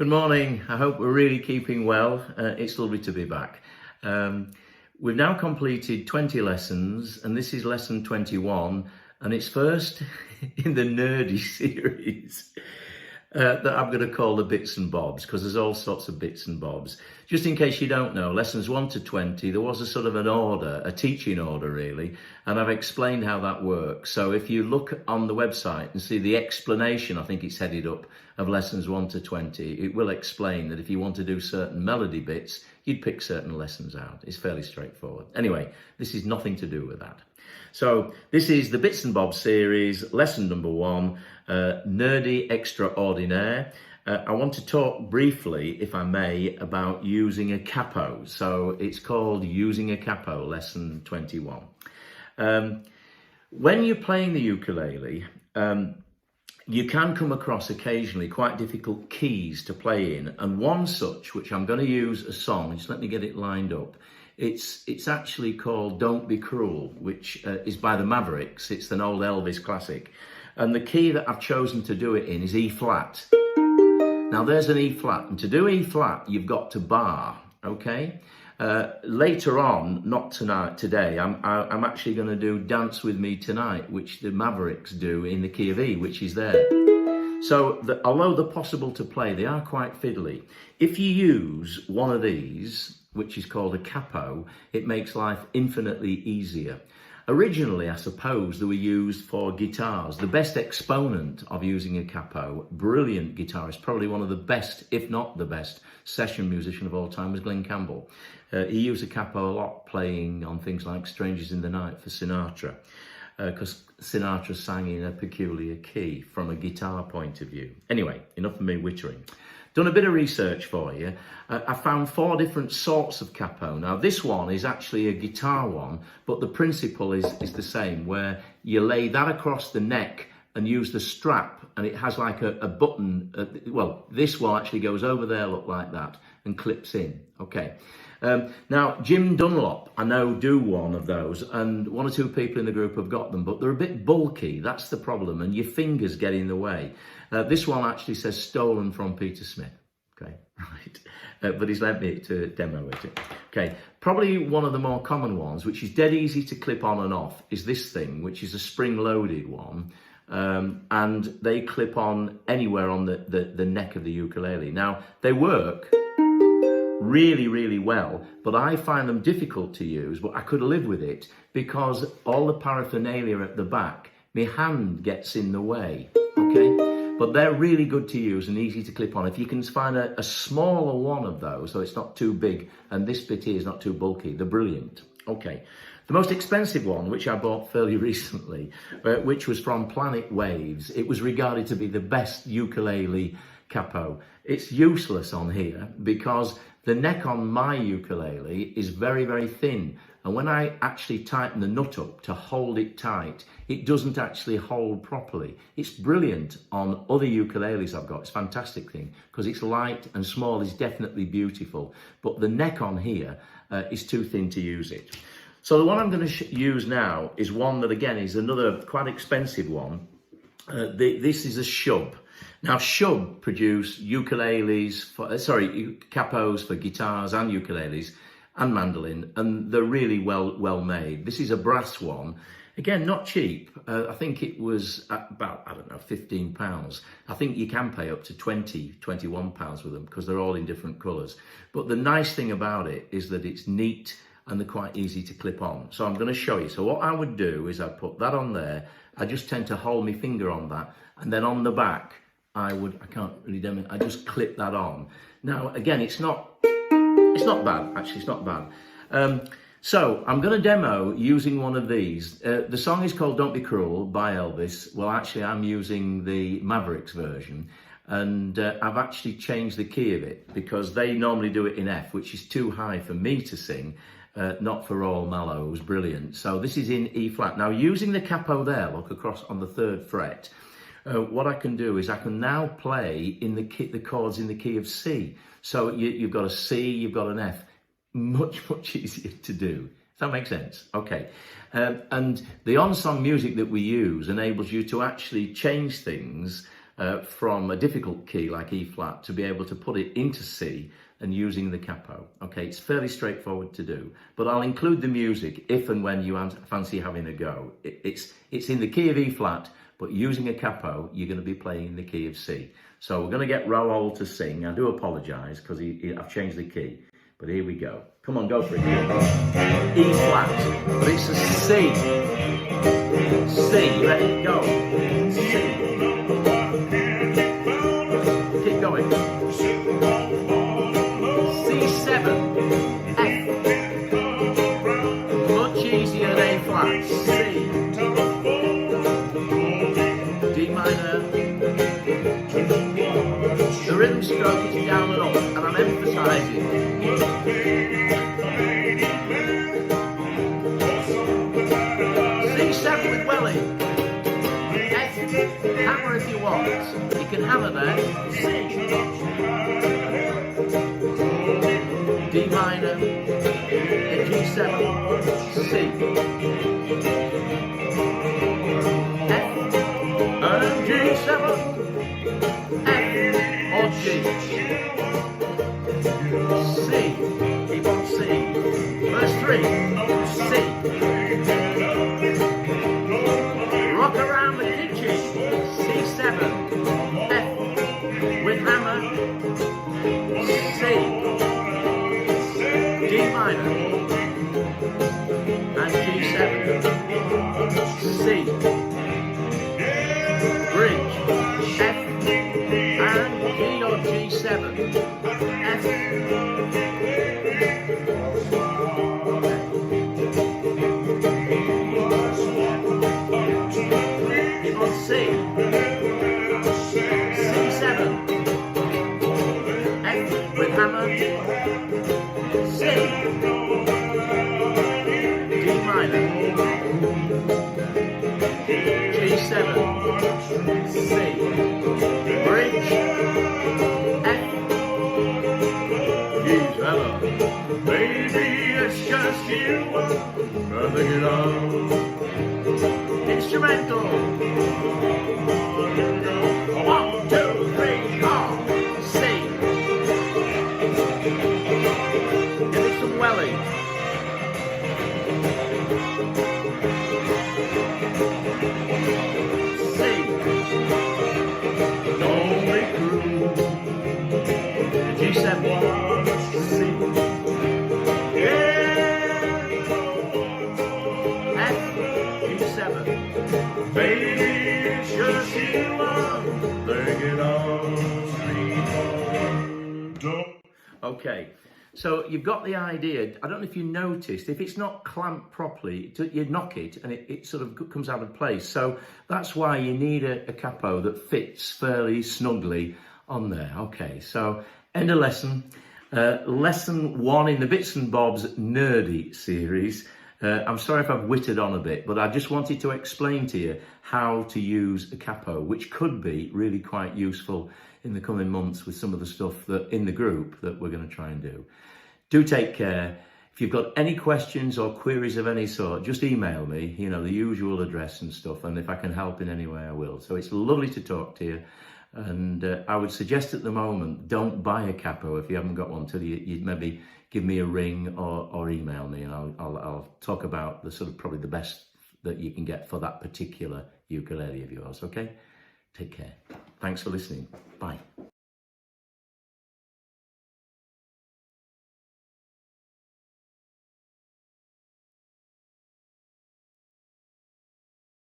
Good morning. I hope we're really keeping well. It's lovely to be back. We've now completed 20 lessons, and this is lesson 21, and it's first in the nerdy series that I'm going to call the bits and bobs, because there's all sorts of bits and bobs. Just in case you don't know, lessons 1 to 20, there was a sort of an order, a teaching order really, and I've explained how that works. So if you look on the website and see the explanation, I think it's headed up, of lessons 1 to 20, it will explain that if you want to do certain melody bits, you'd pick certain lessons out. It's fairly straightforward. Anyway, this is nothing to do with that. So this is the Bits and Bobs series, lesson number 1, Nerdy Extraordinaire. I want to talk briefly, if I may, about using a capo. So it's called Using a Capo, lesson 21. When you're playing the ukulele, you can come across occasionally quite difficult keys to play in, and one such, which I'm going to use a song, just let me get it lined up. It's actually called Don't Be Cruel, which is by the Mavericks. It's an old Elvis classic. And the key that I've chosen to do it in is E flat. Now there's an E flat, and to do E flat, you've got to bar, okay? Later on, not tonight, today, I'm actually going to do Dance With Me Tonight, which the Mavericks do in the key of E, which is there. So although they're possible to play, they are quite fiddly. If you use one of these, which is called a capo, it makes life infinitely easier. Originally, I suppose, they were used for guitars. The best exponent of using a capo, brilliant guitarist, probably one of the best, if not the best, session musician of all time, was Glenn Campbell. He used a capo a lot, playing on things like Strangers in the Night for Sinatra, because Sinatra sang in a peculiar key from a guitar point of view. Anyway, enough of me wittering. Done a bit of research for you. I found 4 different sorts of capo. Now this one is actually a guitar one, but the principle is the same, where you lay that across the neck and use the strap, and it has like a button. Well, this one actually goes over there, look like that, and clips in. Okay. Now, Jim Dunlop, I know, do one of those, and 1 or 2 people in the group have got them, but they're a bit bulky. That's the problem, and your fingers get in the way. This one actually says stolen from Peter Smith. Okay, right. But he's lent me to demo it. Okay, probably one of the more common ones, which is dead easy to clip on and off, is this thing, which is a spring-loaded one. And they clip on anywhere on the neck of the ukulele. Now, they work really, really well, but I find them difficult to use, but I could live with it because all the paraphernalia at the back, my hand gets in the way, okay? But they're really good to use and easy to clip on. If you can find a smaller one of those, so it's not too big, and this bit here is not too bulky, they're brilliant. Okay, the most expensive one, which I bought fairly recently, which was from Planet Waves, it was regarded to be the best ukulele capo. It's useless on here because the neck on my ukulele is very, very thin. And when I actually tighten the nut up to hold it tight, it doesn't actually hold properly. It's brilliant on other ukuleles I've got. It's a fantastic thing because it's light and small is definitely beautiful. But the neck on here is too thin to use it. So the one I'm going to use now is one that, again, is another quite expensive one. This is a Shub. Now, Shub produce ukuleles, capos for guitars and ukuleles and mandolin, and they're really well made. This is a brass one. Again, not cheap. I think it was about, I don't know, £15. I think you can pay up to £21 with them because they're all in different colours. But the nice thing about it is that it's neat and they're quite easy to clip on. So I'm going to show you. So what I would do is I'd put that on there. I just tend to hold my finger on that, and then on the back, I can't really demonstrate, I just clip that on. Now, again, it's not bad, actually, it's not bad. So I'm going to demo using one of these. The song is called Don't Be Cruel by Elvis. Well, actually, I'm using the Mavericks version, and I've actually changed the key of it because they normally do it in F, which is too high for me to sing, not for all mallows, brilliant. So this is in E flat. Now, using the capo there, look across on the 3rd fret, what I can do is I can now play in the chords in the key of C. So you've got a C, you've got an F. Much easier to do. Does that make sense? Okay. And the on-song music that we use enables you to actually change things from a difficult key like E flat to be able to put it into C and using the capo. Okay, it's fairly straightforward to do, but I'll include the music if and when you fancy having a go. It's in the key of E flat, but using a capo, you're going to be playing in the key of C. So we're going to get Raoul to sing. I do apologise because I've changed the key, but here we go. Come on, go for it. E flat, but it's a C. C, ready, go. C. Keep going. C7, F. Much easier than A flat. C. D minor. The rhythm stroke is down and up, and I'm emphasising. C7 with welly. F, hammer if you want. You can hammer there. C. D minor. G7. C. F. And G7. F or G. C. Keep on C. Verse 3. C. Rock around the kitchen. C7. F with hammer. C. D minor. And G7. C. Bridge. F. And G or G7. F. Keep on C. C7. F with hammer. C. D minor. G7. C. Bridge. F. G7. Baby, it's just you. Nothing at all. Instrumental. 1, 2, 3, 4. C. Give it some welly. C. Don't be cruel. G7. C. Yeah. F. G7. Baby, it's just you. Bring it on. 3, 4. Okay. So you've got the idea. I don't know if you noticed, if it's not clamped properly, you knock it and it sort of comes out of place. So that's why you need a capo that fits fairly snugly on there. Okay, so end of lesson. Lesson 1 in the Bits and Bobs Nerdy series. I'm sorry if I've whittled on a bit, but I just wanted to explain to you how to use a capo, which could be really quite useful in the coming months with some of the stuff that in the group that we're going to try and do. Do take care. If you've got any questions or queries of any sort, just email me, you know, the usual address and stuff, and if I can help in any way, I will. So it's lovely to talk to you, and I would suggest at the moment, don't buy a capo if you haven't got one till you maybe give me a ring or email me, and I'll talk about the sort of probably the best that you can get for that particular ukulele of yours, okay? Take care. Thanks for listening. Bye.